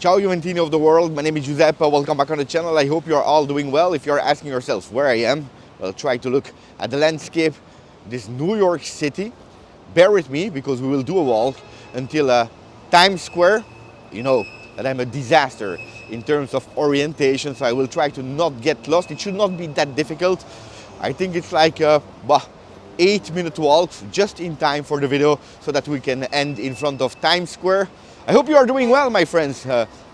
Ciao Juventini of the world, my name is Giuseppe, welcome back on the channel. I hope you're all doing well. If you're asking yourselves where I am, well, try to look at the landscape, this New York City. Bear with me because we will do a walk until Times Square. You know that I'm a disaster in terms of orientation, so I will try to not get lost. It should not be that difficult. I think it's like 8-minute walk just in time for the video so that we can end in front of Times Square. I hope you are doing well, my friends.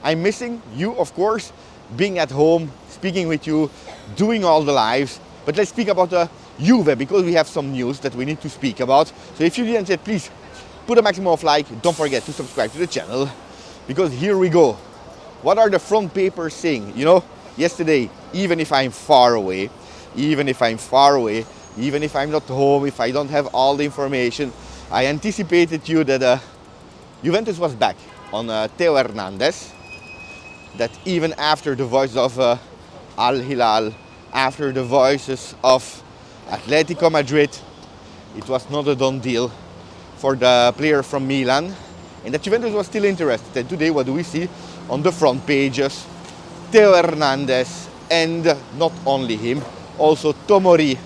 I'm missing you, of course, being at home, speaking with you, doing all the lives. But let's speak about Juve, because we have some news that we need to speak about. So if you didn't yet, please put a maximum of like. Don't forget to subscribe to the channel, because here we go. What are the front papers saying? You know, yesterday, even if I'm far away, even if I'm not home, if I don't have all the information, I anticipated you that Juventus was back on THEO Hernandez, that even after the voices of Al Hilal, after the voices of Atletico Madrid, it was not a done deal for the player from Milan, and that Juventus was still interested. And today, what do we see on the front pages? THEO Hernandez, and not only him, also Tomori,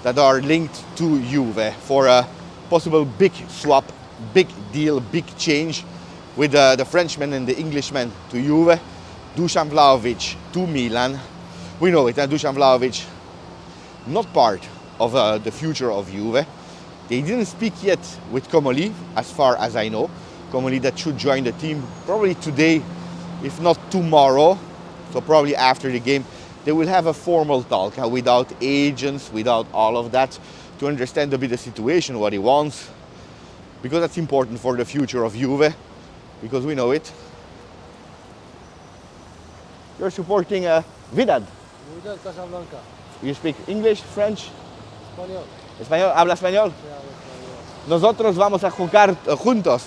that are linked to Juve for a possible big swap, big deal, big change with the Frenchman and the Englishman to Juve. Dusan Vlahovic to Milan. We know it, Dusan Vlahovic not part of the future of Juve. They didn't speak yet with Tomori, as far as I know. Tomori that should join the team probably today, if not tomorrow. So probably after the game, they will have a formal talk without agents, without all of that, to understand a bit the situation, what he wants, because that's important for the future of Juve, because we know it. You're supporting Vidad. Vidad Casablanca. You speak English, French? Español. Español, ¿habla español? Sí, hablo español. Nosotros vamos a jugar juntos.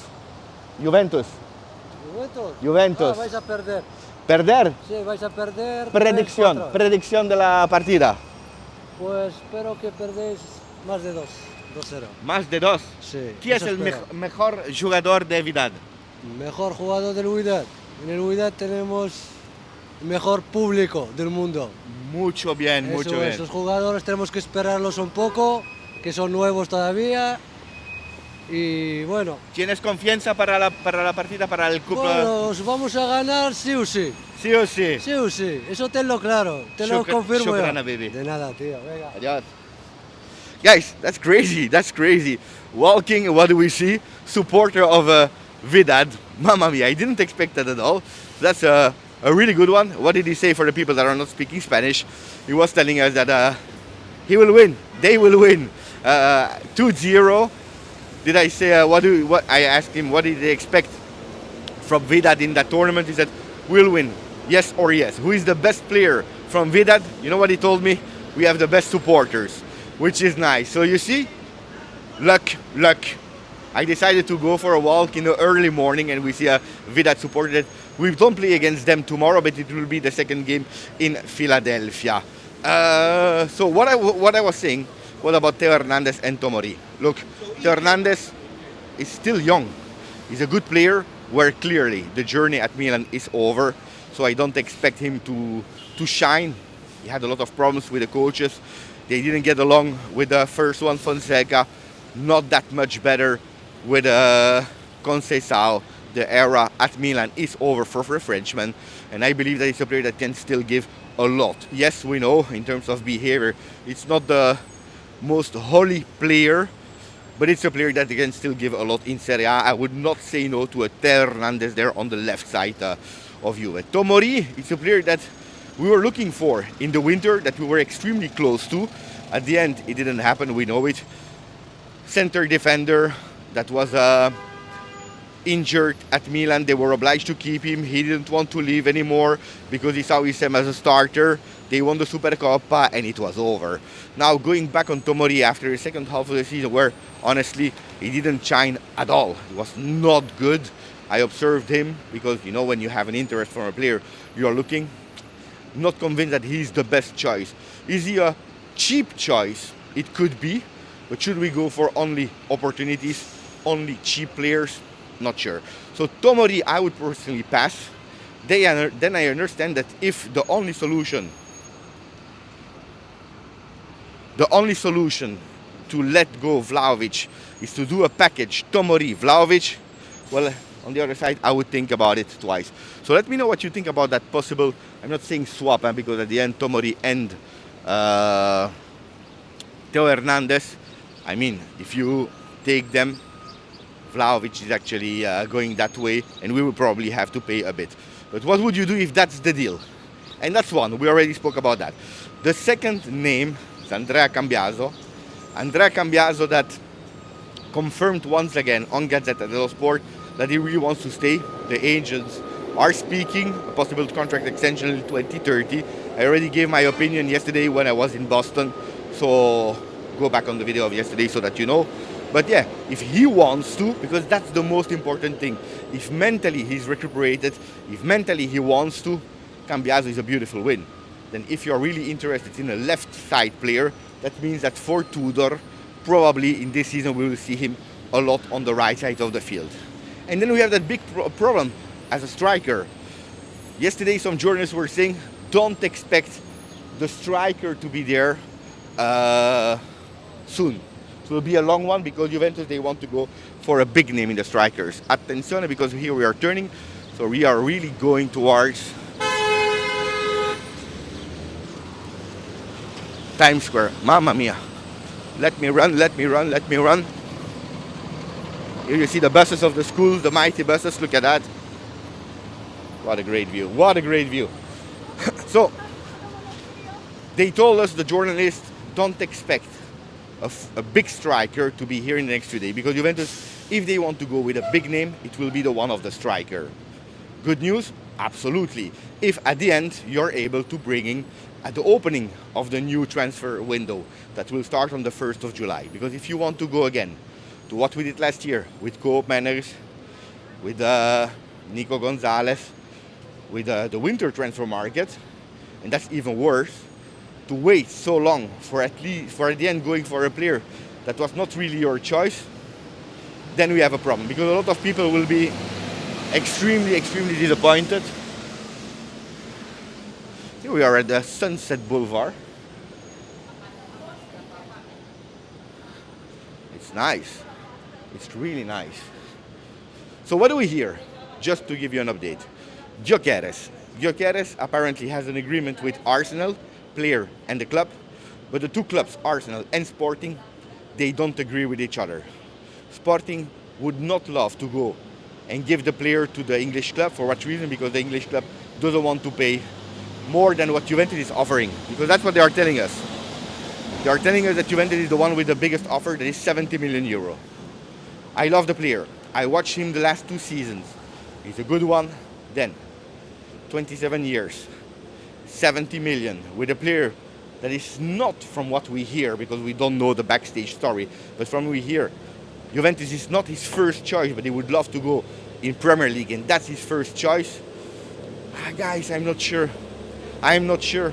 Juventus. ¿Juventus? Juventus. Ah, vais a perder. ¿Perder? Sí, vais a perder. Predicción, 3-4. predicción de la partida. Pues espero que perdéis más de 2. 2-0. Más de 2. Sí. ¿Quién es eso el espero. mejor jugador de Vidad? Mejor jugador del Wydad. En el Wydad tenemos el mejor público del mundo. Mucho bien, Eso mucho es, bien. Los jugadores tenemos que esperarlos un poco, que son nuevos todavía. Y bueno. ¿Tienes confianza para la partida, para el Copa? Bueno, os vamos a ganar sí o sí. Sí o sí. Sí o sí, eso tenlo claro, te lo confirmo yo. Shukrana, baby. De nada, tío, venga. Adios. Guys, that's crazy, that's crazy. Walking, what do we see? Supporter of Vidad. Mamma mia, I didn't expect that at all. That's a really good one. What did he say for the people that are not speaking Spanish? He was telling us that he will win, they will win. 2-0. Did I say, what I asked him, what did they expect from Vidad in that tournament? He said, we'll win, yes or yes. Who is the best player from Vidad? You know what he told me? We have the best supporters, which is nice. So you see, luck. I decided to go for a walk in the early morning, and we see a Vidad supporter. We don't play against them tomorrow, but it will be the second game in Philadelphia. So what I was saying, what about THEO Hernandez and Tomori? Look, THEO Hernandez is still young. He's a good player, where clearly the journey at Milan is over. So I don't expect him to shine. He had a lot of problems with the coaches. They didn't get along with the first one, Fonseca. Not that much better with Conceição. The era at Milan is over for a Frenchman. And I believe that he's a player that can still give a lot. Yes, we know in terms of behavior, it's not the most holy player, but it's a player that can still give a lot in Serie A. I would not say no to a THEO Hernandez there on the left side of Juve. Tomori, it's a player that we were looking for in the winter, that we were extremely close to. At the end, it didn't happen, we know it. Center defender that was injured at Milan. They were obliged to keep him. He didn't want to leave anymore because he saw him as a starter. They won the Supercoppa and it was over. Now going back on Tomori after the second half of the season, where honestly he didn't shine at all. He was not good. I observed him because, you know, when you have an interest from a player, you are looking. Not convinced that he's the best choice. Is he a cheap choice? It could be, but should we go for only opportunities, only cheap players? Not sure. So Tomori, I would personally pass. then I understand that if the only solution to let go Vlahovic is to do a package Tomori Vlahovic, well, on the other side, I would think about it twice. So let me know what you think about that possible. I'm not saying swap, because at the end Tomori and THEO Hernandez. I mean, if you take them, Vlahovic is actually going that way, and we will probably have to pay a bit. But what would you do if that's the deal? And that's one. We already spoke about that. The second name is Andrea Cambiaso. Andrea Cambiaso that confirmed once again on Gazzetta dello Sport that he really wants to stay. The agents are speaking a possible contract extension in 2030. I already gave my opinion yesterday when I was in Boston, so go back on the video of yesterday so that you know. But yeah, if he wants to, because that's the most important thing, if mentally he's recuperated, if mentally he wants to, Cambiaso is a beautiful win. Then if you're really interested in a left side player, that means that for Tudor, probably in this season we will see him a lot on the right side of the field. And then we have that big problem as a striker. Yesterday some journalists were saying, don't expect the striker to be there soon. It will be a long one because Juventus, they want to go for a big name in the strikers. Attenzione, because here we are turning, so we are really going towards Times Square. Mamma mia. Let me run, let me run, let me run. Here you see the buses of the schools, the mighty buses, look at that. What a great view, what a great view. So, they told us, the journalists, don't expect a big striker to be here in the next 2 days, because Juventus, if they want to go with a big name, it will be the one of the striker. Good news? Absolutely. If at the end you're able to bring in at the opening of the new transfer window that will start on the 1st of July. Because if you want to go again to what we did last year with Coop Manners, with Nico Gonzalez, with the winter transfer market, and that's even worse, to wait so long for at the end going for a player that was not really your choice, then we have a problem, because a lot of people will be extremely disappointed. Here we are at the Sunset Boulevard. It's nice. It's really nice. So what do we hear? Just to give you an update. Gyokeres apparently has an agreement with Arsenal, player and the club, but the two clubs, Arsenal and Sporting, they don't agree with each other. Sporting would not love to go and give the player to the English club. For what reason? Because the English club doesn't want to pay more than what Juventus is offering, because that's what they are telling us. They are telling us that Juventus is the one with the biggest offer, that is 70 million euro. I love the player. I watched him the last 2 seasons. He's a good one. Then, 27 years, 70 million, with a player that is not, from what we hear, because we don't know the backstage story, but from what we hear, Juventus is not his first choice, but he would love to go in Premier League, and that's his first choice. Guys, I'm not sure. I'm not sure.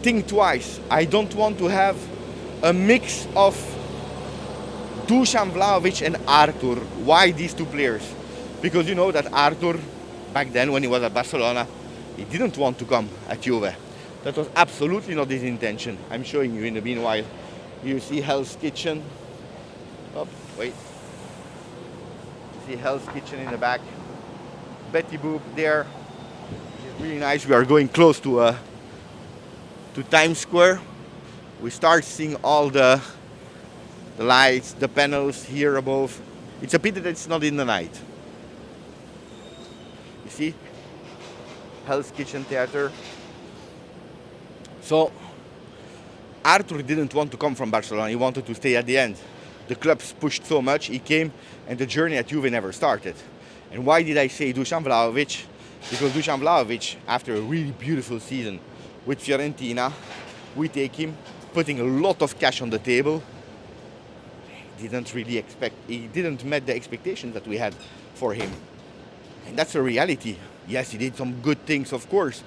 Think twice. I don't want to have a mix of Dusan Vlahovic and Arthur. Why these two players? Because you know that Arthur, back then when he was at Barcelona, he didn't want to come at Juve. That was absolutely not his intention. I'm showing you in the meanwhile. You see Hell's Kitchen. Oh, wait. You see Hell's Kitchen in the back. Betty Boop there. It's really nice. We are going close to Times Square. We start seeing all the lights, the panels here above. It's a pity that it's not in the night. You see? Hell's Kitchen Theater. So, Arthur didn't want to come from Barcelona. He wanted to stay at the end. The clubs pushed so much, he came, and the journey at Juve never started. And why did I say Dusan Vlahovic? Because Dusan Vlahovic, after a really beautiful season with Fiorentina, we take him, putting a lot of cash on the table. He didn't meet the expectations that we had for him. And that's a reality. Yes, he did some good things, of course,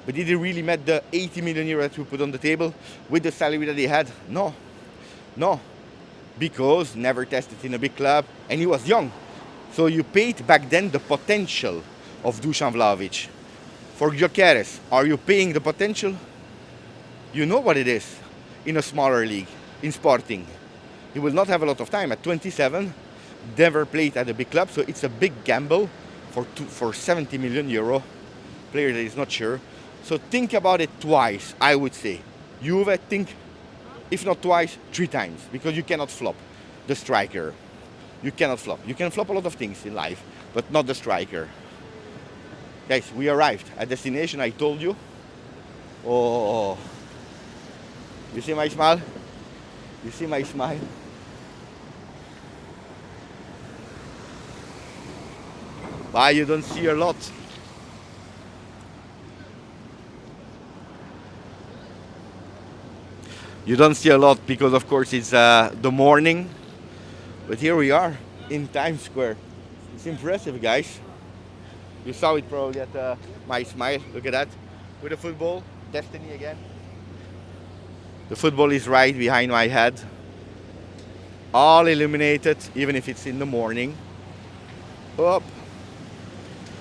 but did he really met the 80 million euro that we put on the table with the salary that he had? No. No. Because never tested in a big club, and he was young. So you paid back then the potential of Dusan Vlahovic. For Gyokeres, are you paying the potential? You know what it is in a smaller league, in Sporting. He will not have a lot of time. At 27, never played at a big club, so it's a big gamble for 70 million euro. Player that is not sure. So think about it twice, I would say. Juve, think, if not twice, 3 times, because you cannot flop the striker. You cannot flop. You can flop a lot of things in life, but not the striker. Guys, we arrived at destination, I told you. Oh, you see my smile? You see my smile? Why you don't see a lot? You don't see a lot because of course it's the morning. But here we are in Times Square. It's impressive, guys. You saw it probably at my smile. Look at that. With the football, destiny again. The football is right behind my head. All illuminated, even if it's in the morning. Up.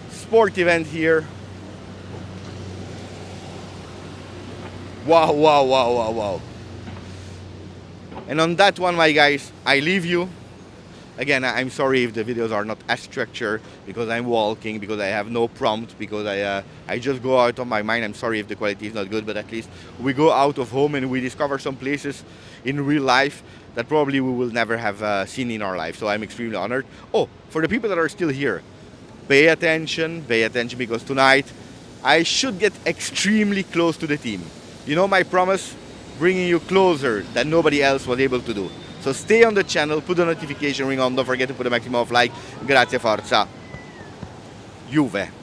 Sport event here. Wow, wow, wow, wow, wow. And on that one, my guys, I leave you. Again, I'm sorry if the videos are not as structured, because I'm walking, because I have no prompt, because I just go out of my mind. I'm sorry if the quality is not good, but at least we go out of home and we discover some places in real life that probably we will never have seen in our life. So I'm extremely honored. Oh, for the people that are still here, pay attention, because tonight I should get extremely close to the team. You know my promise? Bringing you closer than nobody else was able to do. So stay on the channel, put the notification ring on, don't forget to put a maximum of like. Grazie, forza. Juve.